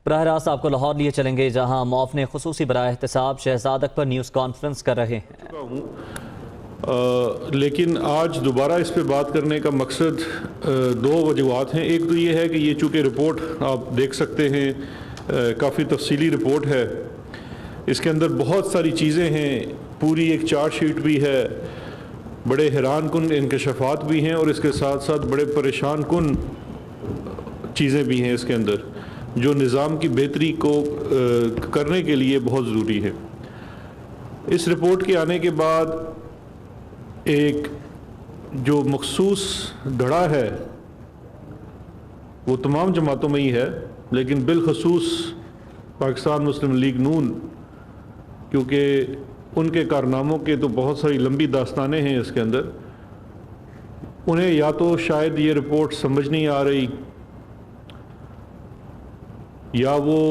براہ راست آپ کو لاہور لیے چلیں گے جہاں معاون خصوصی برائے احتساب شہزاد اکبر نیوز کانفرنس کر رہے ہیں۔ لیکن آج دوبارہ اس پہ بات کرنے کا مقصد دو وجوہات ہیں۔ ایک تو یہ ہے کہ یہ چونکہ رپورٹ آپ دیکھ سکتے ہیں کافی تفصیلی رپورٹ ہے، اس کے اندر بہت ساری چیزیں ہیں، پوری ایک چارٹ شیٹ بھی ہے، بڑے حیران کن انکشافات بھی ہیں اور اس کے ساتھ ساتھ بڑے پریشان کن چیزیں بھی ہیں اس کے اندر جو نظام کی بہتری کو کرنے کے لیے بہت ضروری ہے۔ اس رپورٹ کے آنے کے بعد ایک جو مخصوص دھڑا ہے وہ تمام جماعتوں میں ہی ہے، لیکن بالخصوص پاکستان مسلم لیگ نون، کیونکہ ان کے کارناموں کے تو بہت ساری لمبی داستانیں ہیں اس کے اندر، انہیں یا تو شاید یہ رپورٹ سمجھ نہیں آ رہی یا وہ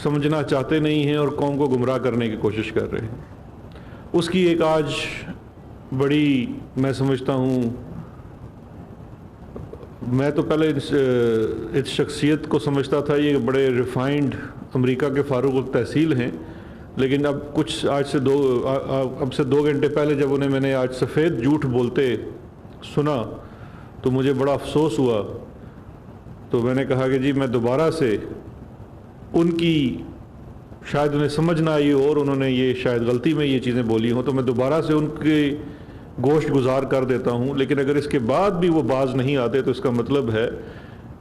سمجھنا چاہتے نہیں ہیں اور قوم کو گمراہ کرنے کی کوشش کر رہے ہیں۔ اس کی ایک آج بڑی میں سمجھتا ہوں، میں تو پہلے اس شخصیت کو سمجھتا تھا یہ بڑے ریفائنڈ امریکہ کے فاروق التحصیل ہیں، لیکن اب کچھ اب سے 2 گھنٹے پہلے جب انہیں میں نے آج سفید جھوٹ بولتے سنا تو مجھے بڑا افسوس ہوا۔ تو میں نے کہا کہ جی میں دوبارہ سے ان کی شاید انہیں سمجھ نہ آئی اور انہوں نے یہ شاید غلطی میں یہ چیزیں بولی ہوں تو میں دوبارہ سے ان کے گوشت گزار کر دیتا ہوں، لیکن اگر اس کے بعد بھی وہ باز نہیں آتے تو اس کا مطلب ہے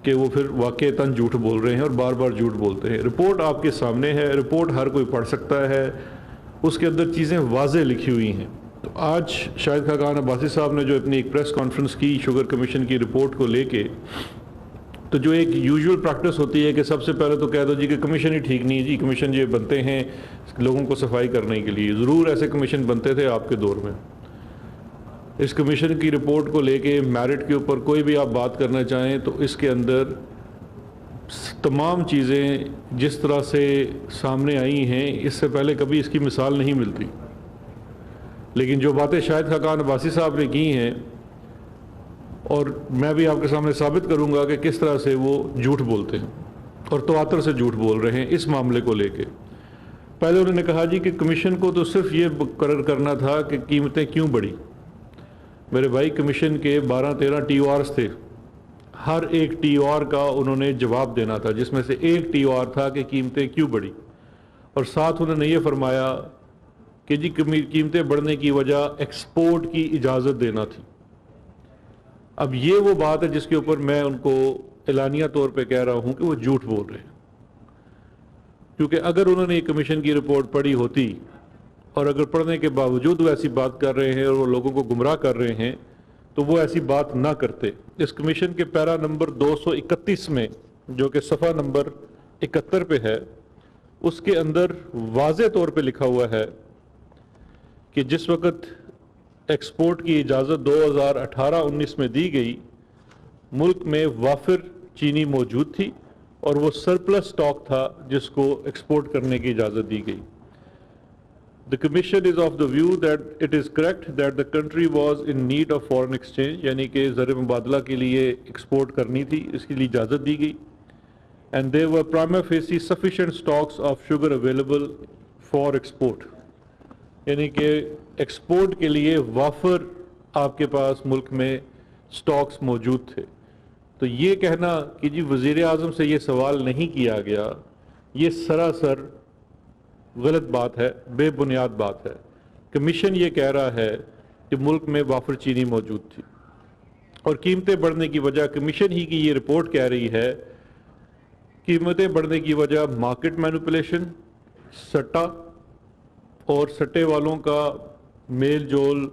کہ وہ پھر واقعتاً جھوٹ بول رہے ہیں اور بار بار جھوٹ بولتے ہیں۔ رپورٹ آپ کے سامنے ہے، رپورٹ ہر کوئی پڑھ سکتا ہے، اس کے اندر چیزیں واضح لکھی ہوئی ہیں۔ تو آج شاہد خاقان عباسی صاحب نے جو اپنی ایک پریس کانفرنس کی شوگر کمیشن کی رپورٹ کو لے کے، تو جو ایک یوزول پریکٹس ہوتی ہے کہ سب سے پہلے تو کہہ دو جی کہ کمیشن ہی ٹھیک نہیں ہے، جی کمیشن یہ بنتے ہیں لوگوں کو صفائی کرنے کے لیے، ضرور ایسے کمیشن بنتے تھے آپ کے دور میں۔ اس کمیشن کی رپورٹ کو لے کے میرٹ کے اوپر کوئی بھی آپ بات کرنا چاہیں تو اس کے اندر تمام چیزیں جس طرح سے سامنے آئی ہیں اس سے پہلے کبھی اس کی مثال نہیں ملتی، لیکن جو باتیں شاہد خاقان عباسی صاحب نے کی ہیں اور میں بھی آپ کے سامنے ثابت کروں گا کہ کس طرح سے وہ جھوٹ بولتے ہیں اور تواتر سے جھوٹ بول رہے ہیں اس معاملے کو لے کے۔ پہلے انہوں نے کہا جی کہ کمیشن کو تو صرف یہ مقرر کرنا تھا کہ قیمتیں کیوں بڑھی۔ میرے بھائی کمیشن کے 12-13 ٹی او آرز تھے، ہر ایک ٹی او آر کا انہوں نے جواب دینا تھا، جس میں سے ایک ٹی او آر تھا کہ قیمتیں کیوں بڑھی، اور ساتھ انہوں نے یہ فرمایا کہ جی قیمتیں بڑھنے کی وجہ ایکسپورٹ کی اجازت دینا تھی۔ اب یہ وہ بات ہے جس کے اوپر میں ان کو اعلانیہ طور پہ کہہ رہا ہوں کہ وہ جھوٹ بول رہے ہیں، کیونکہ اگر انہوں نے کمیشن کی رپورٹ پڑھی ہوتی اور اگر پڑھنے کے باوجود وہ ایسی بات کر رہے ہیں اور وہ لوگوں کو گمراہ کر رہے ہیں تو وہ ایسی بات نہ کرتے۔ اس کمیشن کے پیرا نمبر 231 میں جو کہ صفحہ نمبر 71 پہ ہے، اس کے اندر واضح طور پہ لکھا ہوا ہے کہ جس وقت ایکسپورٹ کی اجازت 2018-19 میں دی گئی، ملک میں وافر چینی موجود تھی اور وہ سرپلس سٹاک تھا جس کو ایکسپورٹ کرنے کی اجازت دی گئی۔ The Commission is of the view that it is correct that the country was in need of foreign exchange، یعنی کہ زر مبادلہ کے لیے ایکسپورٹ کرنی تھی، اس کے لیے اجازت دی گئی۔ And there were prima facie sufficient stocks of sugar available for export، یعنی کہ ایکسپورٹ کے لیے وافر آپ کے پاس ملک میں سٹاکس موجود تھے۔ تو یہ کہنا کہ جی وزیر اعظم سے یہ سوال نہیں کیا گیا، یہ سراسر غلط بات ہے، بے بنیاد بات ہے۔ کمیشن یہ کہہ رہا ہے کہ ملک میں وافر چینی موجود تھی اور قیمتیں بڑھنے کی وجہ، کمیشن ہی کی یہ رپورٹ کہہ رہی ہے قیمتیں بڑھنے کی وجہ مارکیٹ مینوپولیشن، سٹا اور سٹے والوں کا میل جول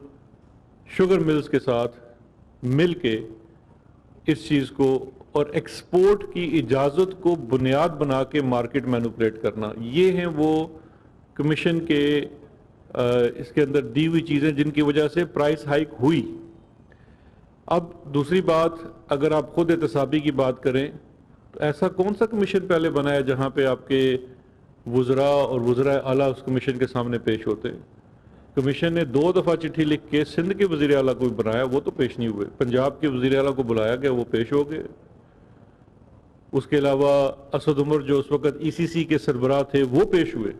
شوگر ملز کے ساتھ مل کے اس چیز کو اور ایکسپورٹ کی اجازت کو بنیاد بنا کے مارکیٹ مینوپولیٹ کرنا، یہ ہیں وہ کمیشن کے اس کے اندر دی ہوئی چیزیں جن کی وجہ سے پرائس ہائیک ہوئی۔ اب دوسری بات، اگر آپ خود احتسابی کی بات کریں تو ایسا کون سا کمیشن پہلے بنا ہے جہاں پہ آپ کے وزراء اور وزراء اعلیٰ اس کمیشن کے سامنے پیش ہوتے ہیں؟ کمیشن نے 2 دفعہ چٹھی لکھ کے سندھ کے وزیر اعلیٰ کو بھی بنایا، وہ تو پیش نہیں ہوئے، پنجاب کے وزیر اعلیٰ کو بلایا گیا، وہ پیش ہو گئے۔ اس کے علاوہ اسد عمر جو اس وقت ای سی سی کے سربراہ تھے وہ پیش ہوئے،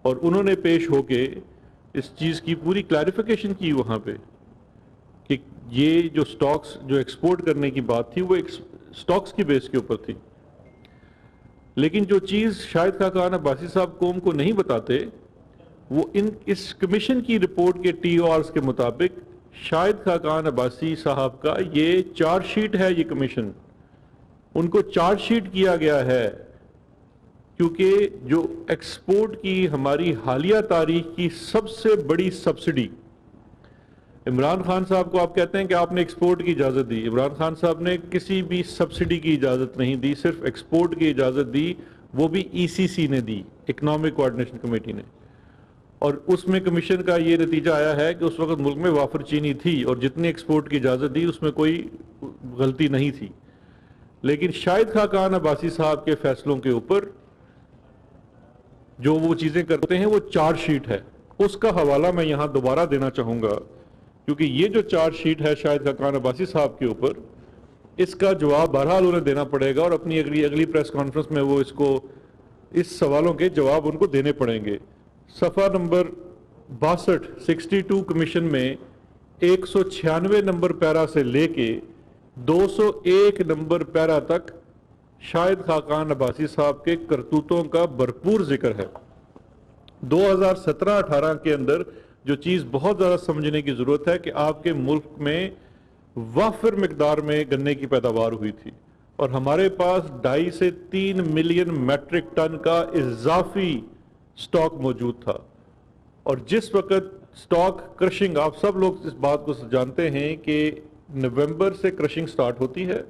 اور انہوں نے پیش ہو کے اس چیز کی پوری کلیریفیکیشن کی وہاں پہ کہ یہ جو سٹاکس جو ایکسپورٹ کرنے کی بات تھی وہ سٹاکس کی بیس کے اوپر تھی. لیکن جو چیز شاہد خاقان عباسی صاحب قوم کو نہیں بتاتے وہ اس کمیشن کی رپورٹ کے ٹی او آرز کے مطابق شاہد خاقان عباسی صاحب کا یہ چارج شیٹ ہے. یہ کمیشن ان کو چارج شیٹ کیا گیا ہے کیونکہ جو ایکسپورٹ کی ہماری حالیہ تاریخ کی سب سے بڑی سبسڈی، عمران خان صاحب کو آپ کہتے ہیں کہ آپ نے ایکسپورٹ کی اجازت دی. عمران خان صاحب نے کسی بھی سبسڈی کی اجازت نہیں دی، صرف ایکسپورٹ کی اجازت دی، وہ بھی ای سی سی نے دی، اکنامک کوآرڈینیشن کمیٹی نے. اور اس میں کمیشن کا یہ نتیجہ آیا ہے کہ اس وقت ملک میں وافر چینی تھی اور جتنی ایکسپورٹ کی اجازت دی اس میں کوئی غلطی نہیں تھی. لیکن شاہد خاقان عباسی صاحب کے فیصلوں کے اوپر جو وہ چیزیں کرتے ہیں وہ چارج شیٹ ہے. اس کا حوالہ میں یہاں دوبارہ دینا چاہوں گا کیونکہ یہ جو چارج شیٹ ہے شاہد خاقان عباسی صاحب کے اوپر، اس کا جواب بہرحال انہیں دینا پڑے گا اور اپنی اگلی پریس کانفرنس میں وہ اس سوالوں کے جواب ان کو دینے پڑیں گے. صفحہ نمبر 62 62 کمیشن میں 196 نمبر پیرا سے لے کے 201 نمبر پیرا تک شاہد خاقان عباسی صاحب کے کرتوتوں کا بھرپور ذکر ہے. 2017-18 کے اندر جو چیز بہت زیادہ سمجھنے کی ضرورت ہے کہ آپ کے ملک میں وافر مقدار میں گنے کی پیداوار ہوئی تھی اور ہمارے پاس 2.5 سے 3 ملین میٹرک ٹن کا اضافی سٹاک موجود تھا. اور جس وقت سٹاک کرشنگ، آپ سب لوگ اس بات کو جانتے ہیں کہ نومبر سے کرشنگ سٹارٹ ہوتی ہے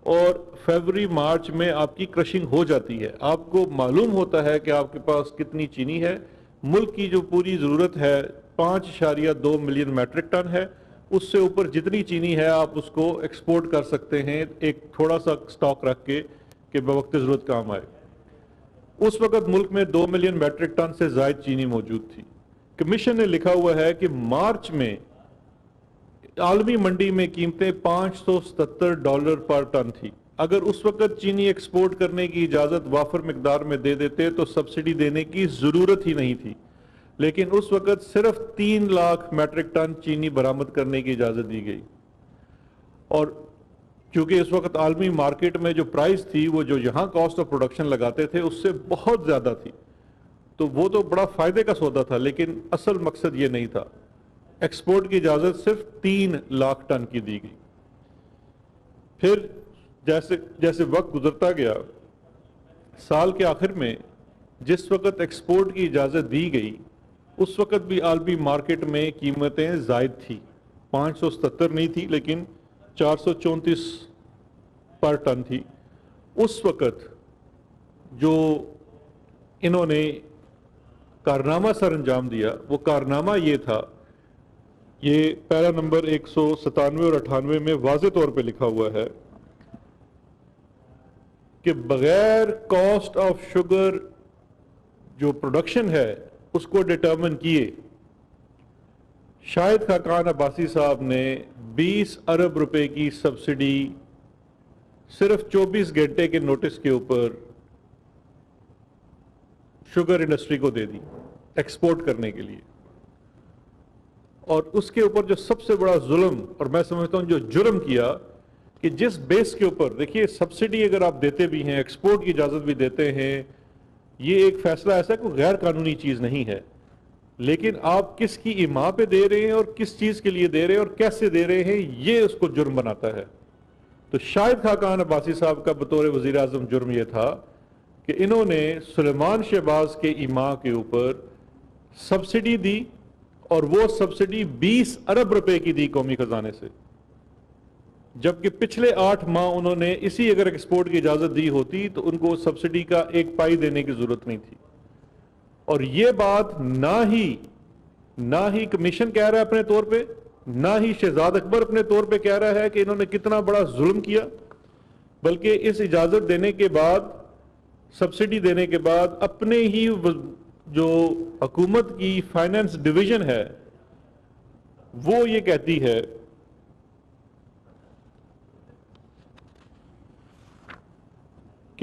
اور فیبری مارچ میں آپ کی کرشنگ ہو جاتی ہے. آپ کو معلوم ہوتا ہے کہ آپ کے پاس کتنی چینی ہے. ملک کی جو پوری ضرورت ہے 5.2 ملین میٹرک ٹن ہے. اس سے اوپر جتنی چینی ہے آپ اس کو ایکسپورٹ کر سکتے ہیں ایک تھوڑا سا سٹاک رکھ کے کہ بوقت ضرورت کام آئے. اس وقت ملک میں 2 ملین میٹرک ٹن سے زائد چینی موجود تھی. کمیشن نے لکھا ہوا ہے کہ مارچ میں عالمی منڈی میں قیمتیں $577 پر ٹن تھی. اگر اس وقت چینی ایکسپورٹ کرنے کی اجازت وافر مقدار میں دے دیتے تو سبسڈی دینے کی ضرورت ہی نہیں تھی. لیکن اس وقت صرف 3 لاکھ میٹرک ٹن چینی برآمد کرنے کی اجازت دی گئی. اور کیونکہ اس وقت عالمی مارکیٹ میں جو پرائز تھی وہ جو یہاں کاسٹ آف پروڈکشن لگاتے تھے اس سے بہت زیادہ تھی، تو وہ تو بڑا فائدے کا سودا تھا، لیکن اصل مقصد یہ نہیں تھا. ایکسپورٹ کی اجازت صرف 3 لاکھ ٹن کی دی گئی. پھر جیسے وقت گزرتا گیا، سال کے آخر میں جس وقت ایکسپورٹ کی اجازت دی گئی اس وقت بھی عالمی مارکیٹ میں قیمتیں زائد تھی. 577 نہیں تھی لیکن 434 پر ٹن تھی. اس وقت جو انہوں نے کارنامہ سر انجام دیا وہ کارنامہ یہ تھا، یہ پیرا نمبر 197 اور 98 میں واضح طور پہ لکھا ہوا ہے کہ بغیر کاسٹ آف شوگر جو پروڈکشن ہے اس کو ڈٹرمن کیے شاہد خاقان عباسی صاحب نے 20 ارب روپے کی سبسڈی صرف 24 گھنٹے کے نوٹس کے اوپر شوگر انڈسٹری کو دے دی ایکسپورٹ کرنے کے لیے. اور اس کے اوپر جو سب سے بڑا ظلم اور میں سمجھتا ہوں جو جرم کیا کہ جس بیس کے اوپر دیکھیے سبسڈی اگر آپ دیتے بھی ہیں ایکسپورٹ کی اجازت بھی دیتے ہیں، یہ ایک فیصلہ ایسا کوئی غیر قانونی چیز نہیں ہے، لیکن آپ کس کی ایما پہ دے رہے ہیں اور کس چیز کے لیے دے رہے ہیں اور کیسے دے رہے ہیں یہ اس کو جرم بناتا ہے. تو شاہد خاقان عباسی صاحب کا بطور وزیر اعظم جرم یہ تھا کہ انہوں نے سلیمان شہباز کے ایما کے اوپر سبسڈی دی اور وہ سبسڈی 20 ارب روپے کی دی قومی خزانے سے، جبکہ پچھلے 8 ماہ انہوں نے اسی اگر ایکسپورٹ کی اجازت دی ہوتی تو ان کو سبسڈی کا 1 پائی دینے کی ضرورت نہیں تھی. اور یہ بات نہ ہی کمیشن کہہ رہا ہے اپنے طور پہ، نہ ہی شہزاد اکبر اپنے طور پہ کہہ رہا ہے کہ انہوں نے کتنا بڑا ظلم کیا، بلکہ اس اجازت دینے کے بعد، سبسڈی دینے کے بعد اپنے ہی جو حکومت کی فائنانس ڈویژن ہے وہ یہ کہتی ہے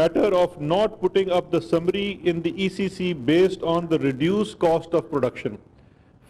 matter of not putting up the summary in the ECC based on the reduced cost of production,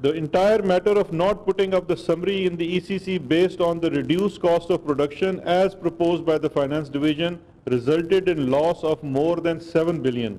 the entire matter of not putting up the summary in the ECC based on the reduced cost of production as proposed by the finance division resulted in loss of more than 7 billion,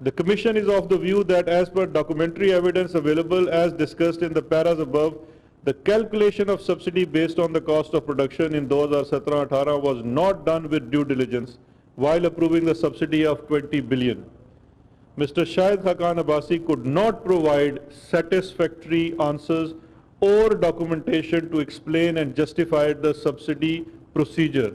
The Commission is of the view that as per documentary evidence available as discussed in the paras above, the calculation of subsidy based on the cost of production in 2017-18 was not done with due diligence while approving the subsidy of 20 billion. Mr. Shahid Haqqan Abbasi could not provide satisfactory answers or documentation to explain and justify the subsidy procedure.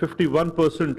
51%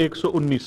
119।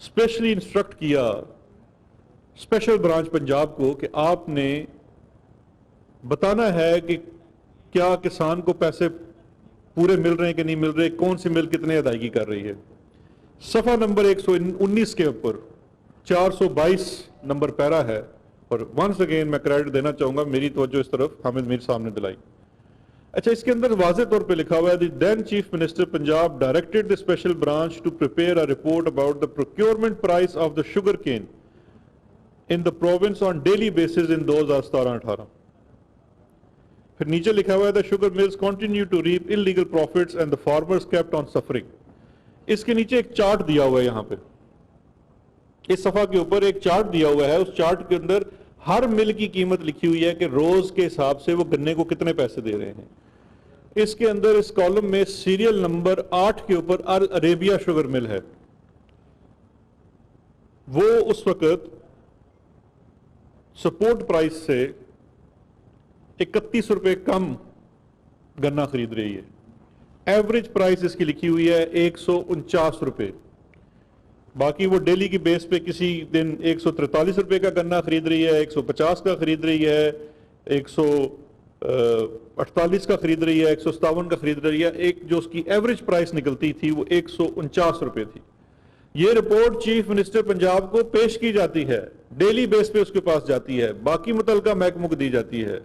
Especially instruct کیا special branch Punjab کو کہ آپ نے بتانا ہے کہ کیا کسان کو پیسے پورے مل رہے ہیں کہ نہیں مل رہے, کون سی مل کتنے ادائیگی کر رہی ہے. صفحہ نمبر 119 کے اوپر 422 نمبر پیرا ہے, اور ونس اگین میں کریڈٹ دینا چاہوں گا, میری توجہ اس طرف حامد میر صاحب نے دلائی. اچھا, اس کے اندر واضح طور پہ لکھا ہوا ہے, the then chief minister Punjab directed the special branch to prepare a report about the procurement price of the sugar cane in the province on daily basis in 2017-18. پھر نیچے لکھا ہوا ہے, the sugar mills continue to reap illegal profits and the farmers kept on suffering. اس کے نیچے ایک chart دیا ہوا ہے, یہاں پہ اس صفحہ کے اوپر ایک چارٹ دیا ہوا ہے. اس چارٹ کے اندر ہر مل کی قیمت لکھی ہوئی ہے کہ روز کے حساب سے وہ گنے کو کتنے پیسے دے رہے ہیں. اس کے اندر اس کالم میں سیریل نمبر 8 کے اوپر عربیہ شوگر مل ہے. وہ اس وقت سپورٹ پرائس سے 31 روپے کم گنا خرید رہی ہے. ایوریج پرائس اس کی لکھی ہوئی ہے 149 روپے. باقی وہ ڈیلی کی بیس پہ کسی دن 143 روپے کا گنا خرید رہی ہے, 150 کا خرید رہی ہے, 148 کا خرید رہی ہے, 157 کا خرید رہی ہے. ایک جو اس کی ایوریج پرائس نکلتی تھی وہ 149 روپے تھی. یہ رپورٹ چیف منسٹر پنجاب کو پیش کی جاتی ہے, ڈیلی بیس پہ اس کے پاس جاتی ہے, باقی متعلقہ محکموں کو دی جاتی ہے.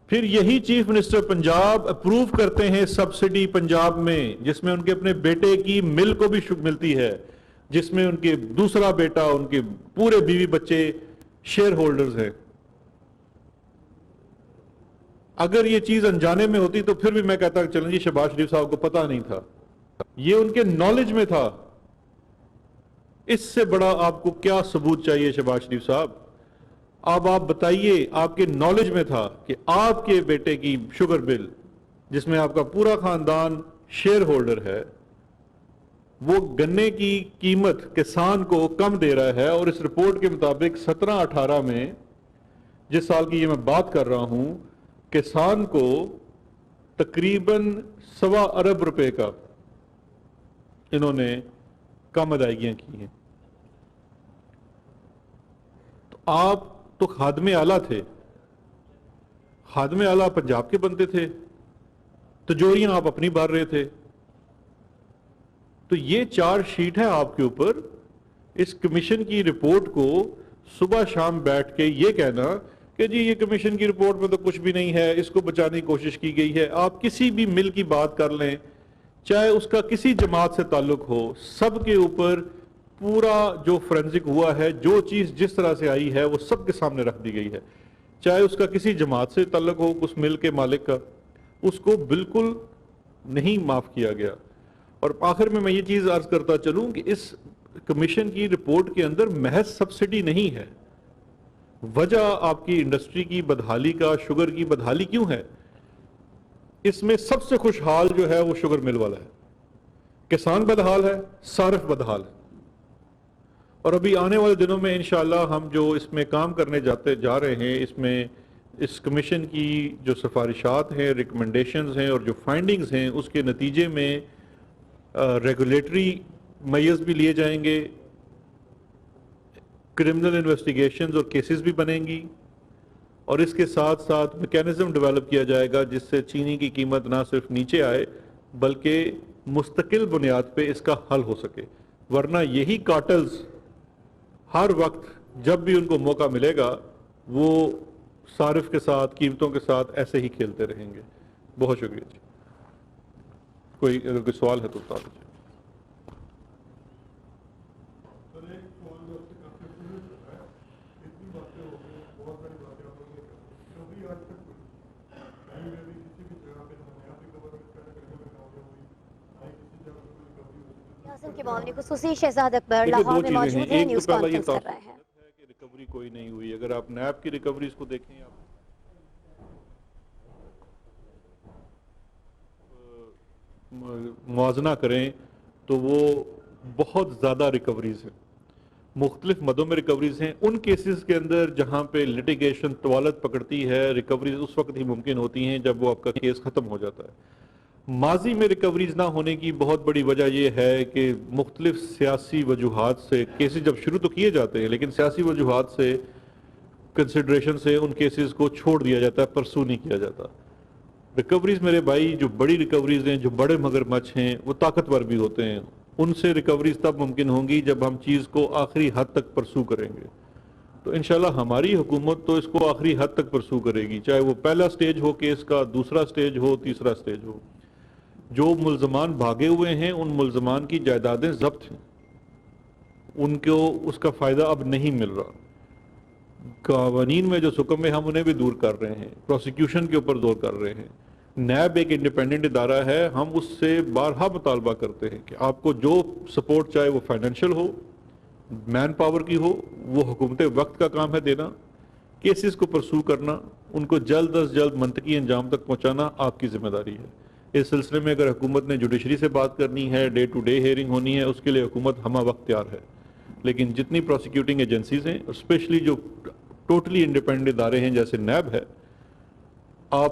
پھر یہی چیف منسٹر پنجاب اپروو کرتے ہیں سبسڈی پنجاب میں, جس میں ان کے اپنے بیٹے کی مل کو بھی ملتی ہے, جس میں ان کے دوسرا بیٹا, ان کے پورے بیوی بچے شیئر ہولڈرز ہیں. اگر یہ چیز انجانے میں ہوتی تو پھر بھی میں کہتا کہ چلیں جی شہباز شریف صاحب کو پتہ نہیں تھا, یہ ان کے نالج میں تھا. اس سے بڑا آپ کو کیا ثبوت چاہیے شہباز شریف صاحب؟ اب آپ بتائیے, آپ کے نالج میں تھا کہ آپ کے بیٹے کی شوگر بل, جس میں آپ کا پورا خاندان شیئر ہولڈر ہے, وہ گنے کی قیمت کسان کو کم دے رہا ہے. اور اس رپورٹ کے مطابق 17-18 میں, جس سال کی یہ میں بات کر رہا ہوں, کسان کو تقریباً 1.25 ارب روپے کا انہوں نے کم ادائیگیاں کی ہیں. تو آپ تو خادم اعلیٰ تھے, خادم اعلیٰ پنجاب کے بنتے تھے, تجوریاں آپ اپنی بھر رہے تھے. تو یہ چارج شیٹ ہے آپ کے اوپر. اس کمیشن کی رپورٹ کو صبح شام بیٹھ کے یہ کہنا کہ جی یہ کمیشن کی رپورٹ میں تو کچھ بھی نہیں ہے, اس کو بچانے کی کوشش کی گئی ہے. آپ کسی بھی مل کی بات کر لیں, چاہے اس کا کسی جماعت سے تعلق ہو, سب کے اوپر پورا جو فورنزک ہوا ہے, جو چیز جس طرح سے آئی ہے وہ سب کے سامنے رکھ دی گئی ہے. چاہے اس کا کسی جماعت سے تعلق ہو, اس مل کے مالک کا, اس کو بالکل نہیں معاف کیا گیا. اور آخر میں یہ چیز عرض کرتا چلوں کہ اس کمیشن کی رپورٹ کے اندر محض سبسڈی نہیں ہے. وجہ آپ کی انڈسٹری کی بدحالی کا, شوگر کی بدحالی کیوں ہے؟ اس میں سب سے خوشحال جو ہے وہ شوگر مل والا ہے. کسان بدحال ہے, صارف بدحال ہے. اور ابھی آنے والے دنوں میں انشاءاللہ ہم جو اس میں کام کرنے جا رہے ہیں, اس میں اس کمیشن کی جو سفارشات ہیں, ریکمنڈیشنز ہیں اور جو فائنڈنگز ہیں, اس کے نتیجے میں ریگولیٹری میئرز بھی لیے جائیں گے, کرمنل انویسٹیگیشنز اور کیسز بھی بنیں گی, اور اس کے ساتھ ساتھ میکینزم ڈیولپ کیا جائے گا جس سے چینی کی قیمت نہ صرف نیچے آئے بلکہ مستقل بنیاد پہ اس کا حل ہو سکے. ورنہ یہی کارٹلز ہر وقت جب بھی ان کو موقع ملے گا وہ صارف کے ساتھ, قیمتوں کے ساتھ ایسے ہی کھیلتے رہیں گے. بہت شکریہ جی. اگر کوئی سوال ہے تو بتا دیجیے. کے معاملے خصوصی شہزاد اکبر لاہور میں موجود ہیں, نیوز کانفرنس کر رہے ہیں. ریکوری کوئی نہیں ہوئی. اگر آپ نیب کی ریکوریز کو دیکھیں, آپ موازنہ کریں تو وہ بہت زیادہ ریکوریز ہیں, مختلف مدوں میں ریکوریز ہیں. ان کیسز کے اندر جہاں پہ لٹیگیشن طوالت پکڑتی ہے, ریکوریز اس وقت ہی ممکن ہوتی ہیں جب وہ آپ کا کیس ختم ہو جاتا ہے. ماضی میں ریکوریز نہ ہونے کی بہت بڑی وجہ یہ ہے کہ مختلف سیاسی وجوہات سے کیسز جب شروع تو کیے جاتے ہیں لیکن سیاسی وجوہات سے کنسیڈریشن سے ان کیسز کو چھوڑ دیا جاتا ہے، پرسو نہیں کیا جاتا۔ ریکوریز میرے بھائی جو بڑی ریکوریز ہیں، جو بڑے مگرمچھ ہیں، وہ طاقتور بھی ہوتے ہیں، ان سے ریکوریز تب ممکن ہوں گی جب ہم چیز کو آخری حد تک پرسو کریں گے۔ تو انشاءاللہ ہماری حکومت تو اس کو آخری حد تک پرسو کرے گی، چاہے وہ پہلا سٹیج ہو کیس کا، دوسرا سٹیج ہو، تیسرا سٹیج ہو۔ جو ملزمان بھاگے ہوئے ہیں ان ملزمان کی جائیدادیں ضبط ہیں، ان کو اس کا فائدہ اب نہیں مل رہا۔ قوانین میں جو حکم ہے ہم انہیں بھی دور کر رہے ہیں، پروسیکیوشن کے اوپر دور کر رہے ہیں۔ نیب ایک انڈیپینڈنٹ ادارہ ہے، ہم اس سے بارہا مطالبہ کرتے ہیں کہ آپ کو جو سپورٹ چاہے وہ فائنینشیل ہو، مین پاور کی ہو، وہ حکومت وقت کا کام ہے دینا، کیسز کو پرسو کرنا، ان کو جلد از جلد منطقی انجام تک پہنچانا آپ کی ذمہ داری ہے۔ اس سلسلے میں اگر حکومت نے جوڈیشری سے بات کرنی ہے، ڈے ٹو ڈے ہیئرنگ ہونی ہے، اس کے لیے حکومت ہمہ وقت تیار ہے، لیکن جتنی پروسیکیوٹنگ ایجنسیز ہیں، اسپیشلی جو ٹوٹلی انڈیپینڈنٹ ادارے ہیں جیسے نیب ہے، آپ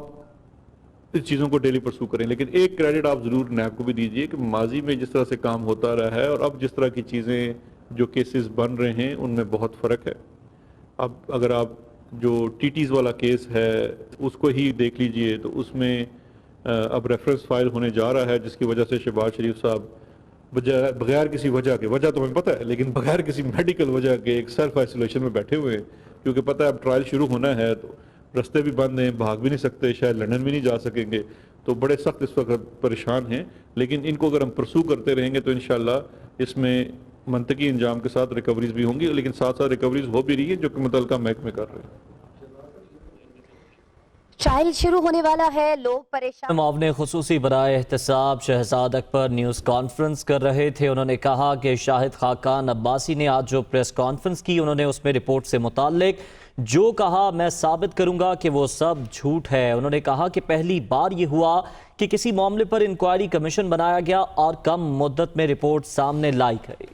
اس چیزوں کو ڈیلی پرسو کریں۔ لیکن ایک کریڈٹ آپ ضرور نیب کو بھی دیجئے کہ ماضی میں جس طرح سے کام ہوتا رہا ہے اور اب جس طرح کی چیزیں جو کیسز بن رہے ہیں ان میں بہت فرق ہے۔ اب اگر آپ جو ٹی ٹیز والا کیس ہے اس کو ہی دیکھ لیجئے تو اس میں اب ریفرنس فائل ہونے جا رہا ہے، جس کی وجہ سے شہباز شریف صاحب بغیر کسی وجہ کے، وجہ تو ہمیں پتہ ہے لیکن بغیر کسی میڈیکل وجہ کے ایک سیلف آئسولیشن میں بیٹھے ہوئے ہیں، کیونکہ پتہ ہے اب ٹرائل شروع ہونا ہے تو رستے بھی بند ہیں، بھاگ بھی نہیں سکتے، شاید لندن بھی نہیں جا سکیں گے، تو بڑے سخت اس وقت پریشان ہیں۔ لیکن ان کو اگر ہم پرسو کرتے رہیں گے تو انشاءاللہ اس میں منطقی انجام کے ساتھ ریکوریز بھی ہوں گی، لیکن ساتھ ساتھ ریکوریز ہو بھی رہی ہے جو کہ متعلقہ محکمے کر رہے ہیں۔ ٹرائل شروع ہونے والا ہے، لوگ پریشان۔ معاون خصوصی برائے احتساب شہزاد اکبر نیوز کانفرنس کر رہے تھے۔ انہوں نے کہا کہ شاہد خاقان عباسی نے آج جو پریس کانفرنس کی، انہوں نے اس میں رپورٹ سے متعلق جو کہا میں ثابت کروں گا کہ وہ سب جھوٹ ہے۔ انہوں نے کہا کہ پہلی بار یہ ہوا کہ کسی معاملے پر انکوائری کمیشن بنایا گیا اور کم مدت میں رپورٹ سامنے لائی گئی۔